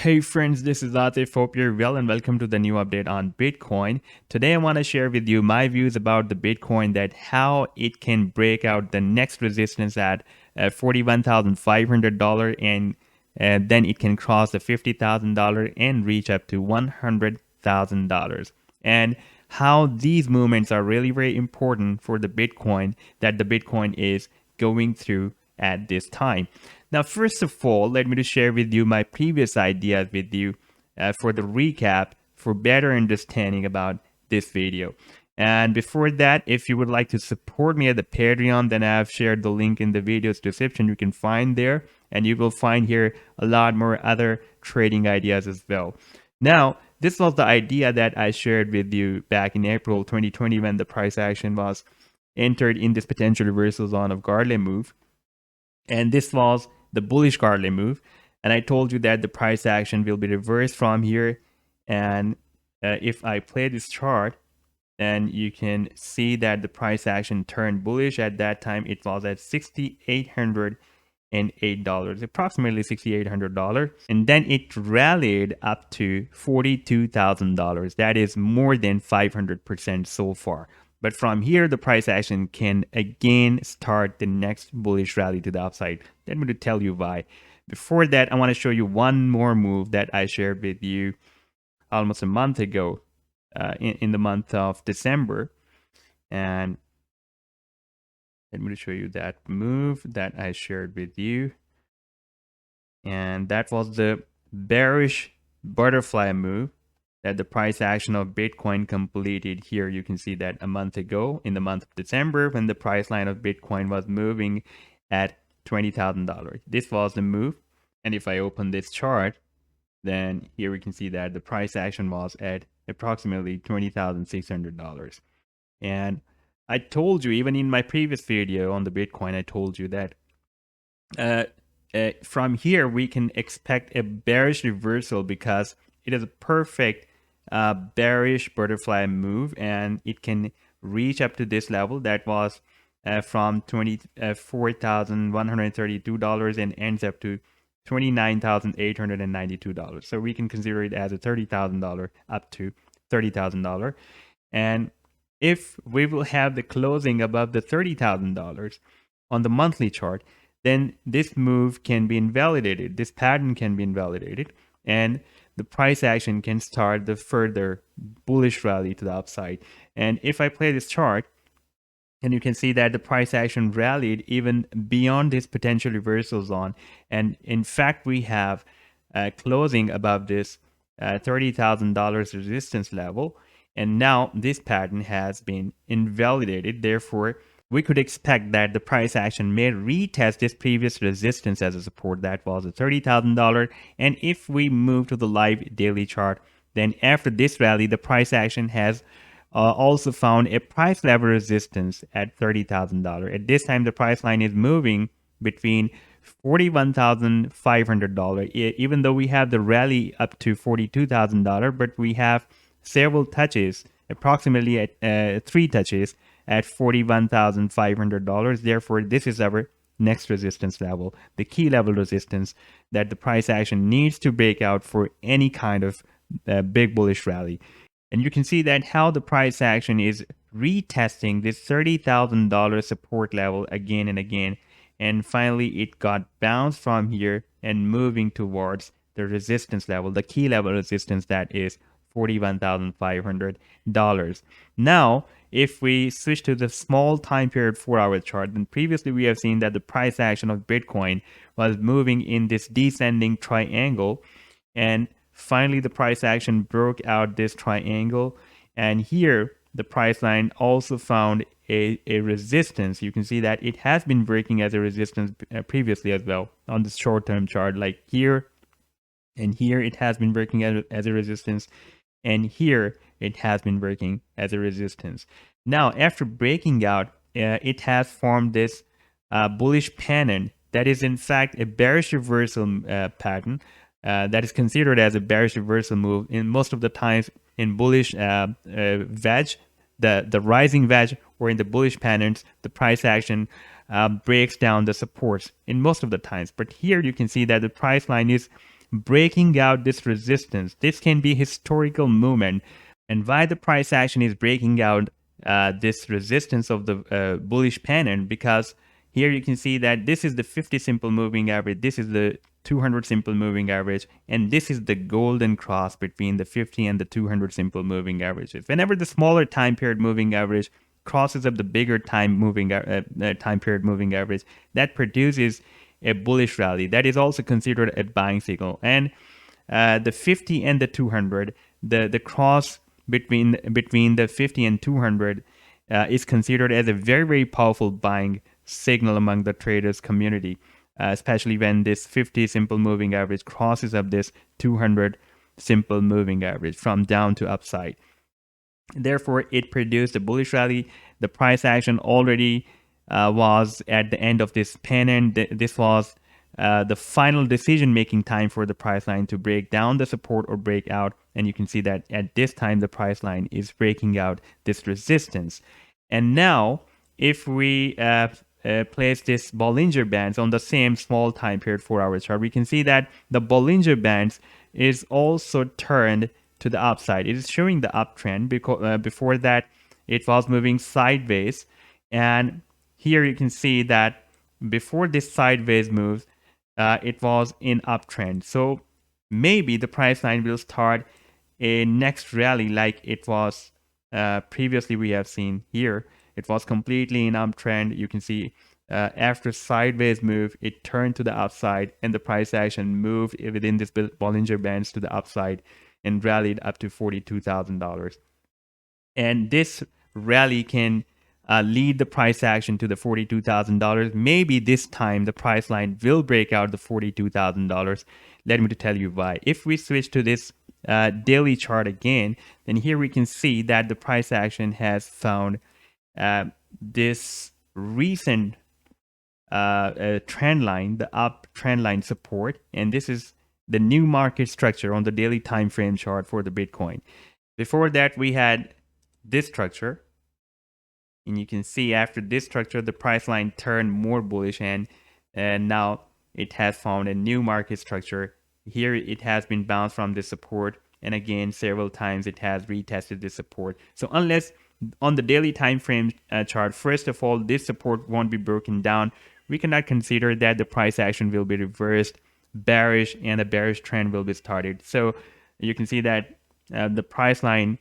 Hey friends, this is Atif. Hope you're well and welcome to the new update on Bitcoin. Today I want to share with you my views about the Bitcoin, that how it can break out the next resistance at $41,500 and then it can cross the $50,000 and reach up to $100,000. And how these movements are really very important for the Bitcoin, that the Bitcoin is going through at this time. Now, first of all, let me just share with you my previous ideas with you for the recap for better understanding about this video. And before that, if you would like to support me at the Patreon, then I have shared the link in the video's description. You can find there, and you will find here a lot more other trading ideas as well. Now, this was the idea that I shared with you back in April 2020 when the price action was entered in this potential reversal zone of Gartley move. And this was the bullish Gartley move. And I told you that the price action will be reversed from here. And if I play this chart, then you can see that the price action turned bullish. At that time, it was at $6,808, approximately $6,800. And then it rallied up to $42,000. That is more than 500% so far. But from here, the price action can again start the next bullish rally to the upside. Let me tell you why. Before that, I want to show you one more move that I shared with you almost a month ago in the month of December. And let me show you that move that I shared with you. And that was the bearish butterfly move that the price action of Bitcoin completed. Here you can see that a month ago in the month of December, when the price line of Bitcoin was moving at $20,000. This was the move. And if I open this chart, then here we can see that the price action was at approximately $20,600. And I told you, even in my previous video on the Bitcoin, I told you that from here we can expect a bearish reversal, because it is a perfect bearish butterfly move, and it can reach up to this level that was from $24,132 and ends up to $29,892. So we can consider it as a $30,000 up to $30,000. And if we will have the closing above the $30,000 on the monthly chart, then this move can be invalidated. This pattern can be invalidated, and the price action can start the further bullish rally to the upside. And if I play this chart, and you can see that the price action rallied even beyond this potential reversal zone. And in fact, we have closing above this $30,000 resistance level. And now this pattern has been invalidated. Therefore, we could expect that the price action may retest this previous resistance as a support, that was a $30,000. And if we move to the live daily chart, then after this rally, the price action has also found a price level resistance at $30,000. At this time, the price line is moving between $41,500, even though we have the rally up to $42,000, but we have several touches, approximately at 3 touches at $41,500. Therefore, this is our next resistance level, the key level resistance that the price action needs to break out for any kind of big bullish rally. And you can see that how the price action is retesting this $30,000 support level again and again. And finally, it got bounced from here and moving towards the resistance level, the key level resistance, that is $41,500. Now, if we switch to the small time period 4-hour chart, then previously we have seen that the price action of Bitcoin was moving in this descending triangle, and finally the price action broke out this triangle, and here the price line also found a resistance. You can see that it has been breaking as a resistance previously as well on this short-term chart, like here and here it has been breaking as a resistance, and here it has been breaking as a resistance. Now, after breaking out, it has formed this bullish panning that is in fact a bearish reversal pattern that is considered as a bearish reversal move in most of the times in bullish wedge, the rising wedge, or in the bullish patterns, the price action breaks down the supports in most of the times. But here you can see that the price line is breaking out this resistance. This can be historical movement. And why the price action is breaking out this resistance of the bullish pattern, because here you can see that this is the 50 simple moving average, this is the 200 simple moving average, and this is the golden cross between the 50 and the 200 simple moving averages. Whenever the smaller time period moving average crosses up the bigger time period moving average, that produces a bullish rally. That is also considered a buying signal. And the 50 and the 200, the cross between the 50 and 200 is considered as a very, very powerful buying signal among the traders community, especially when this 50 simple moving average crosses up this 200 simple moving average from down to upside. Therefore, it produced a bullish rally. The price action already was at the end of this pattern. This was the final decision-making time for the price line to break down the support or break out. And you can see that at this time, the price line is breaking out this resistance. And now, if we place this Bollinger Bands on the same small time period 4-hour chart, we can see that the Bollinger Bands is also turned to the upside. It is showing the uptrend because before that it was moving sideways, and here you can see that before this sideways move it was in uptrend. So maybe the price line will start a next rally like it was previously. We have seen here it was completely in uptrend. You can see after sideways move, it turned to the upside, and the price action moved within this Bollinger Bands to the upside and rallied up to $42,000. And this rally can lead the price action to the $42,000. Maybe this time the price line will break out the $42,000. Let me tell you why. If we switch to this daily chart again, then here we can see that the price action has found this recent trend line, the uptrend line support, and this is the new market structure on the daily time frame chart for the Bitcoin. Before that, we had this structure, and you can see after this structure, the price line turned more bullish, and now it has found a new market structure. Here it has been bounced from this support, and again several times it has retested this support. So unless on the daily time frame chart, first of all, this support won't be broken down, we cannot consider that the price action will be reversed bearish and a bearish trend will be started. So you can see that the price line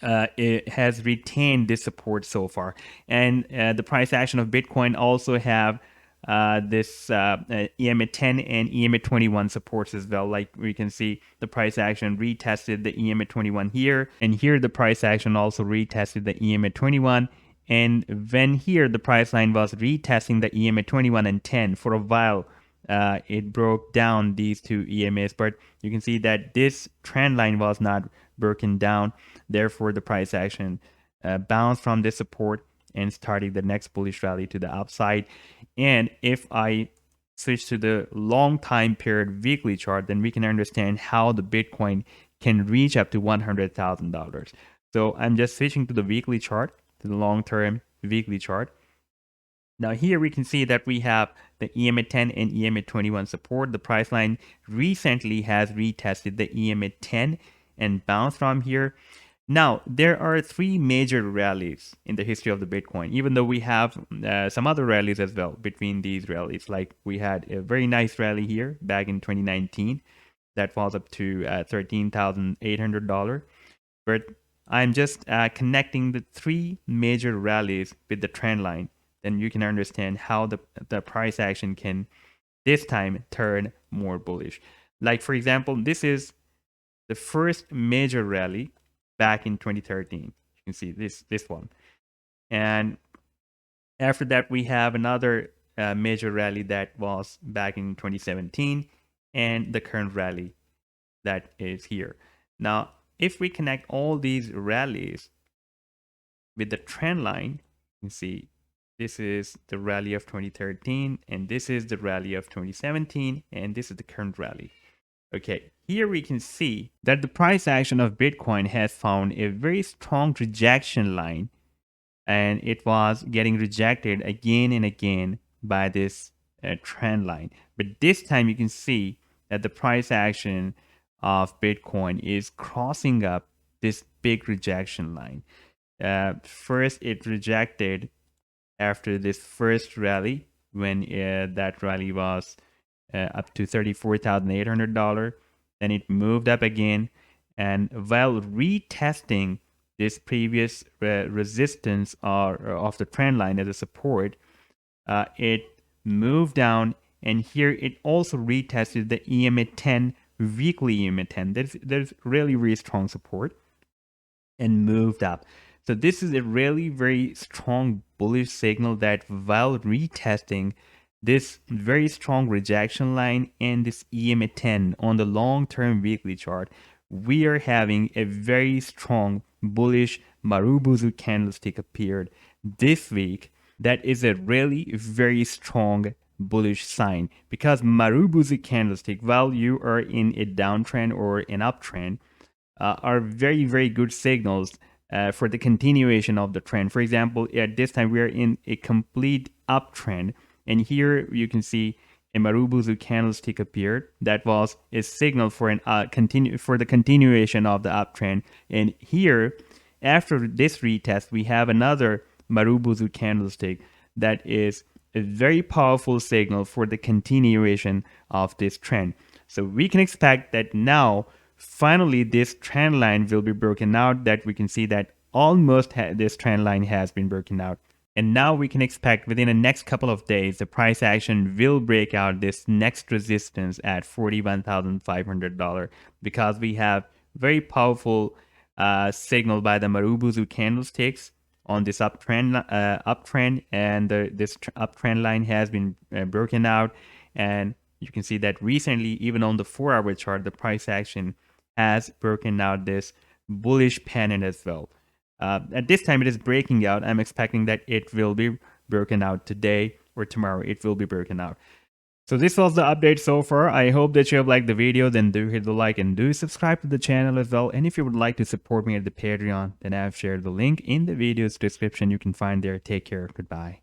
it has retained this support so far, and the price action of Bitcoin also have this EMA 10 and EMA 21 supports as well. Like we can see, the price action retested the EMA 21 here, and here the price action also retested the EMA 21. And when here the price line was retesting the EMA 21 and 10 for a while, it broke down these two EMAs, but you can see that this trend line was not broken down. Therefore, the price action bounced from this support and started the next bullish rally to the upside. And if I switch to the long time period weekly chart, then we can understand how the Bitcoin can reach up to $100,000. So I'm just switching to the weekly chart, to the long-term weekly chart. Now here we can see that we have the EMA 10 and EMA 21 support. The price line recently has retested the EMA 10 and bounced from here. Now, there are three major rallies in the history of the Bitcoin, even though we have some other rallies as well between these rallies. Like we had a very nice rally here back in 2019 that was up to $13,800. But I'm just connecting the three major rallies with the trend line. Then you can understand how the price action can this time turn more bullish. Like for example, this is the first major rally back in 2013. You can see this one. And after that, we have another major rally that was back in 2017 and the current rally that is here. Now, if we connect all these rallies with the trend line, you can see this is the rally of 2013 and this is the rally of 2017 and this is the current rally. Okay, here we can see that the price action of Bitcoin has found a very strong rejection line, and it was getting rejected again and again by this trend line. But this time you can see that the price action of Bitcoin is crossing up this big rejection line. First, it rejected after this first rally when that rally was up to $34,800. Then it moved up again, and while retesting this previous resistance of the trend line as a support, it moved down, and here it also retested the EMA 10 weekly EMA 10. There's really, really strong support, and moved up. So this is a really very strong bullish signal that while retesting this very strong rejection line and this EMA 10 on the long-term weekly chart, we are having a very strong bullish Marubozu candlestick appeared this week. That is a really very strong bullish sign, because Marubozu candlestick, while you are in a downtrend or an uptrend, are very, very good signals for the continuation of the trend. For example, at this time we are in a complete uptrend, and here you can see a Marubozu candlestick appeared. That was a signal for the continuation of the uptrend. And here, after this retest, we have another Marubozu candlestick that is a very powerful signal for the continuation of this trend. So we can expect that now, finally, this trend line will be broken out, that we can see that almost this trend line has been broken out. And now we can expect within the next couple of days, the price action will break out this next resistance at $41,500, because we have very powerful signal by the Marubozu candlesticks on this uptrend, and this uptrend line has been broken out. And you can see that recently, even on the 4-hour chart, the price action has broken out this bullish panning as well. At this time, it is breaking out. I'm expecting that it will be broken out today or tomorrow. It will be broken out. So this was the update so far. I hope that you have liked the video. Then do hit the like and do subscribe to the channel as well. And if you would like to support me at the Patreon, then I've shared the link in the video's description. You can find there. Take care. Goodbye.